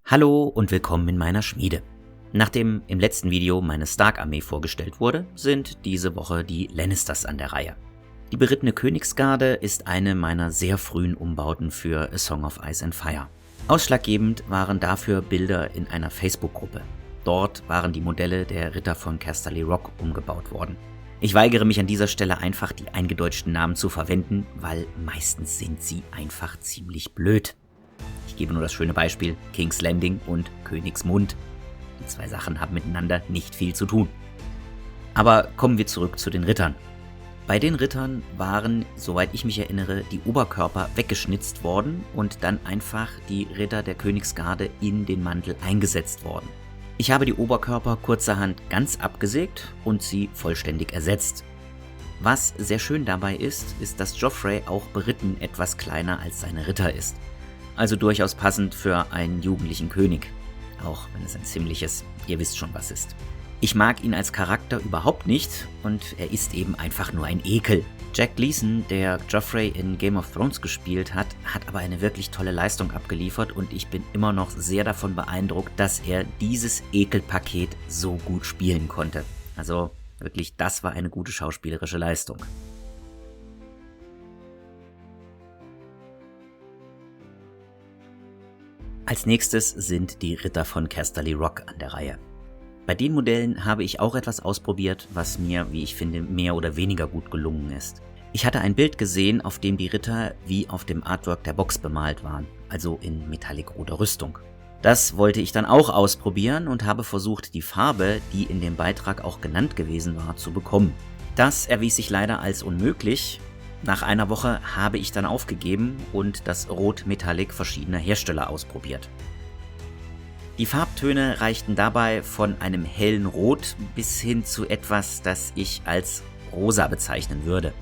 Hallo und willkommen in meiner Schmiede. Nachdem im letzten Video meine Stark-Armee vorgestellt wurde, sind diese Woche die Lannisters an der Reihe. Die berittene Königsgarde ist eine meiner sehr frühen Umbauten für A Song of Ice and Fire. Ausschlaggebend waren dafür Bilder in einer Facebook-Gruppe. Dort waren die Modelle der Ritter von Casterly Rock umgebaut worden. Ich weigere mich an dieser Stelle einfach, die eingedeutschten Namen zu verwenden, weil meistens sind sie einfach ziemlich blöd. Ich gebe nur das schöne Beispiel King's Landing und Königsmund. Die zwei Sachen haben miteinander nicht viel zu tun. Aber kommen wir zurück zu den Rittern. Bei den Rittern waren, soweit ich mich erinnere, die Oberkörper weggeschnitzt worden und dann einfach die Ritter der Königsgarde in den Mantel eingesetzt worden. Ich habe die Oberkörper kurzerhand ganz abgesägt und sie vollständig ersetzt. Was sehr schön dabei ist, dass Joffrey auch beritten etwas kleiner als seine Ritter ist. Also durchaus passend für einen jugendlichen König. Auch wenn es ein ziemliches, ihr wisst schon was ist. Ich mag ihn als Charakter überhaupt nicht und er ist eben einfach nur ein Ekel. Jack Gleeson, der Joffrey in Game of Thrones gespielt hat, hat aber eine wirklich tolle Leistung abgeliefert und ich bin immer noch sehr davon beeindruckt, dass er dieses Ekelpaket so gut spielen konnte. Also wirklich, das war eine gute schauspielerische Leistung. Als nächstes sind die Ritter von Casterly Rock an der Reihe. Bei den Modellen habe ich auch etwas ausprobiert, was mir, wie ich finde, mehr oder weniger gut gelungen ist. Ich hatte ein Bild gesehen, auf dem die Ritter wie auf dem Artwork der Box bemalt waren, also in metallic-roter Rüstung. Das wollte ich dann auch ausprobieren und habe versucht, die Farbe, die in dem Beitrag auch genannt gewesen war, zu bekommen. Das erwies sich leider als unmöglich. Nach einer Woche habe ich dann aufgegeben und das Rot Metallic verschiedener Hersteller ausprobiert. Die Farbtöne reichten dabei von einem hellen Rot bis hin zu etwas, das ich als rosa bezeichnen würde.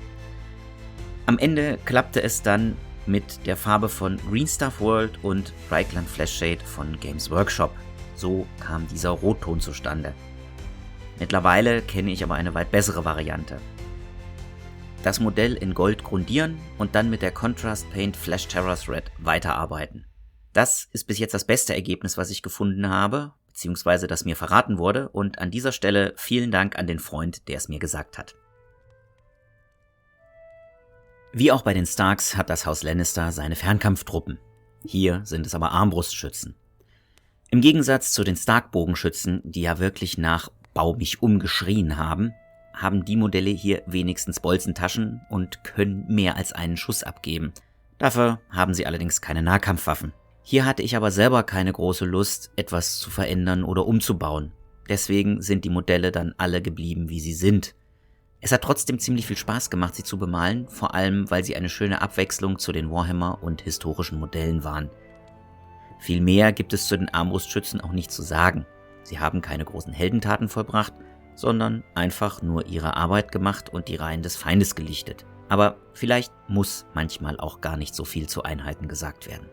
Am Ende klappte es dann mit der Farbe von Green Stuff World und Reichland Flashshade von Games Workshop. So kam dieser Rotton zustande. Mittlerweile kenne ich aber eine weit bessere Variante. Das Modell in Gold grundieren und dann mit der Contrast Paint Flash Terror Thread weiterarbeiten. Das ist bis jetzt das beste Ergebnis, was ich gefunden habe, beziehungsweise das mir verraten wurde, und an dieser Stelle vielen Dank an den Freund, der es mir gesagt hat. Wie auch bei den Starks hat das Haus Lannister seine Fernkampftruppen. Hier sind es aber Armbrustschützen. Im Gegensatz zu den Stark-Bogenschützen, die ja wirklich nach Bau mich umgeschrien haben die Modelle hier wenigstens Bolzentaschen und können mehr als einen Schuss abgeben. Dafür haben sie allerdings keine Nahkampfwaffen. Hier hatte ich aber selber keine große Lust, etwas zu verändern oder umzubauen. Deswegen sind die Modelle dann alle geblieben, wie sie sind. Es hat trotzdem ziemlich viel Spaß gemacht, sie zu bemalen, vor allem, weil sie eine schöne Abwechslung zu den Warhammer und historischen Modellen waren. Viel mehr gibt es zu den Armbrustschützen auch nicht zu sagen. Sie haben keine großen Heldentaten vollbracht, sondern einfach nur ihre Arbeit gemacht und die Reihen des Feindes gelichtet. Aber vielleicht muss manchmal auch gar nicht so viel zu Einheiten gesagt werden.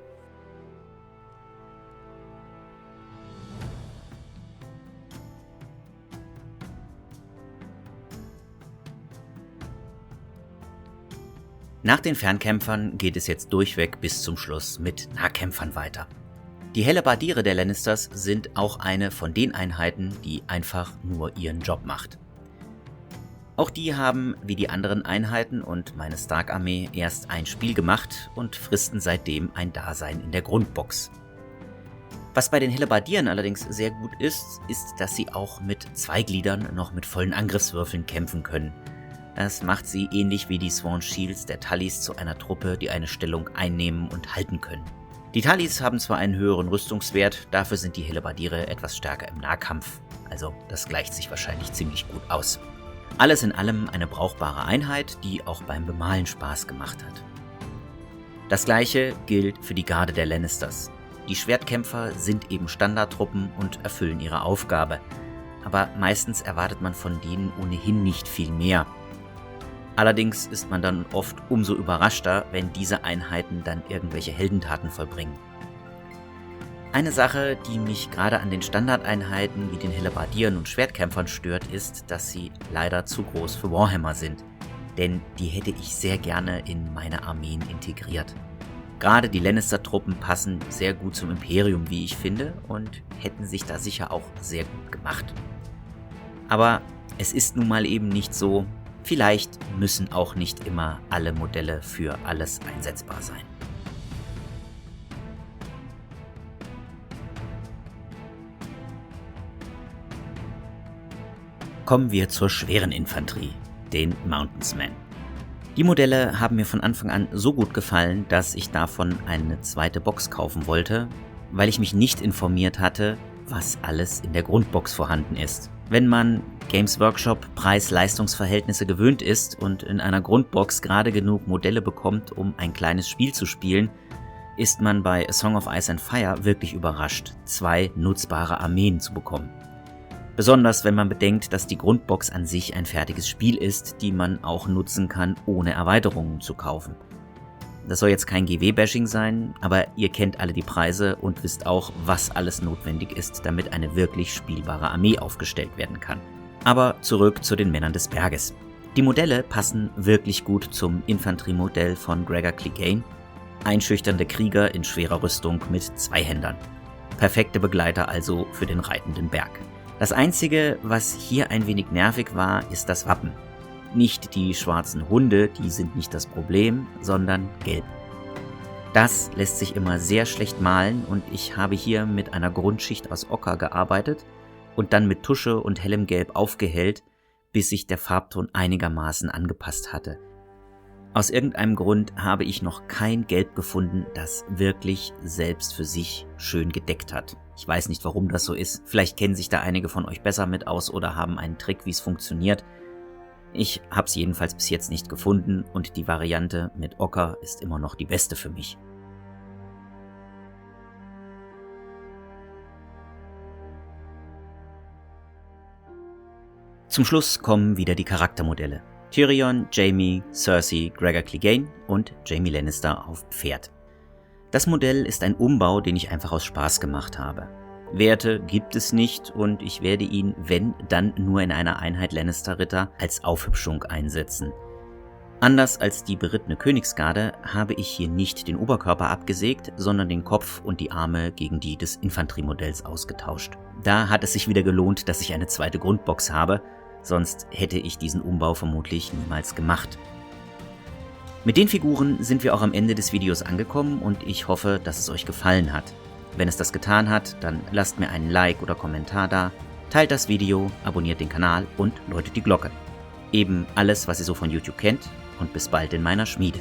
Nach den Fernkämpfern geht es jetzt durchweg bis zum Schluss mit Nahkämpfern weiter. Die Hellebardiere der Lannisters sind auch eine von den Einheiten, die einfach nur ihren Job macht. Auch die haben, wie die anderen Einheiten und meine Stark-Armee, erst ein Spiel gemacht und fristen seitdem ein Dasein in der Grundbox. Was bei den Hellebardieren allerdings sehr gut ist, dass sie auch mit Zweigliedern noch mit vollen Angriffswürfeln kämpfen können. Das macht sie ähnlich wie die Sworn Shields der Tullys zu einer Truppe, die eine Stellung einnehmen und halten können. Die Tullys haben zwar einen höheren Rüstungswert, dafür sind die Hellebardiere etwas stärker im Nahkampf. Also das gleicht sich wahrscheinlich ziemlich gut aus. Alles in allem eine brauchbare Einheit, die auch beim Bemalen Spaß gemacht hat. Das gleiche gilt für die Garde der Lannisters. Die Schwertkämpfer sind eben Standardtruppen und erfüllen ihre Aufgabe. Aber meistens erwartet man von denen ohnehin nicht viel mehr. Allerdings ist man dann oft umso überraschter, wenn diese Einheiten dann irgendwelche Heldentaten vollbringen. Eine Sache, die mich gerade an den Standardeinheiten wie den Hellebardieren und Schwertkämpfern stört, ist, dass sie leider zu groß für Warhammer sind. Denn die hätte ich sehr gerne in meine Armeen integriert. Gerade die Lannister-Truppen passen sehr gut zum Imperium, wie ich finde, und hätten sich da sicher auch sehr gut gemacht. Aber es ist nun mal eben nicht so, vielleicht müssen auch nicht immer alle Modelle für alles einsetzbar sein. Kommen wir zur schweren Infanterie, den Mountainsmen. Die Modelle haben mir von Anfang an so gut gefallen, dass ich davon eine zweite Box kaufen wollte, weil ich mich nicht informiert hatte, was alles in der Grundbox vorhanden ist. Wenn man Games Workshop Preis-Leistungs-Verhältnisse gewöhnt ist und in einer Grundbox gerade genug Modelle bekommt, um ein kleines Spiel zu spielen, ist man bei A Song of Ice and Fire wirklich überrascht, 2 nutzbare Armeen zu bekommen. Besonders wenn man bedenkt, dass die Grundbox an sich ein fertiges Spiel ist, die man auch nutzen kann, ohne Erweiterungen zu kaufen. Das soll jetzt kein GW-Bashing sein, aber ihr kennt alle die Preise und wisst auch, was alles notwendig ist, damit eine wirklich spielbare Armee aufgestellt werden kann. Aber zurück zu den Männern des Berges. Die Modelle passen wirklich gut zum Infanteriemodell von Gregor Clegane, einschüchternde Krieger in schwerer Rüstung mit Zweihändern. Perfekte Begleiter also für den reitenden Berg. Das Einzige, was hier ein wenig nervig war, ist das Wappen. Nicht die schwarzen Hunde, die sind nicht das Problem, sondern gelb. Das lässt sich immer sehr schlecht malen und ich habe hier mit einer Grundschicht aus Ocker gearbeitet und dann mit Tusche und hellem Gelb aufgehellt, bis sich der Farbton einigermaßen angepasst hatte. Aus irgendeinem Grund habe ich noch kein Gelb gefunden, das wirklich selbst für sich schön gedeckt hat. Ich weiß nicht, warum das so ist. Vielleicht kennen sich da einige von euch besser mit aus oder haben einen Trick, wie es funktioniert. Ich habe es jedenfalls bis jetzt nicht gefunden und die Variante mit Ocker ist immer noch die beste für mich. Zum Schluss kommen wieder die Charaktermodelle. Tyrion, Jaime, Cersei, Gregor Clegane und Jaime Lannister auf Pferd. Das Modell ist ein Umbau, den ich einfach aus Spaß gemacht habe. Werte gibt es nicht und ich werde ihn, wenn, dann nur in einer Einheit Lannister-Ritter als Aufhübschung einsetzen. Anders als die berittene Königsgarde habe ich hier nicht den Oberkörper abgesägt, sondern den Kopf und die Arme gegen die des Infanteriemodells ausgetauscht. Da hat es sich wieder gelohnt, dass ich eine zweite Grundbox habe, sonst hätte ich diesen Umbau vermutlich niemals gemacht. Mit den Figuren sind wir auch am Ende des Videos angekommen und ich hoffe, dass es euch gefallen hat. Wenn es das getan hat, dann lasst mir einen Like oder Kommentar da, teilt das Video, abonniert den Kanal und läutet die Glocke. Eben alles, was ihr so von YouTube kennt, und bis bald in meiner Schmiede.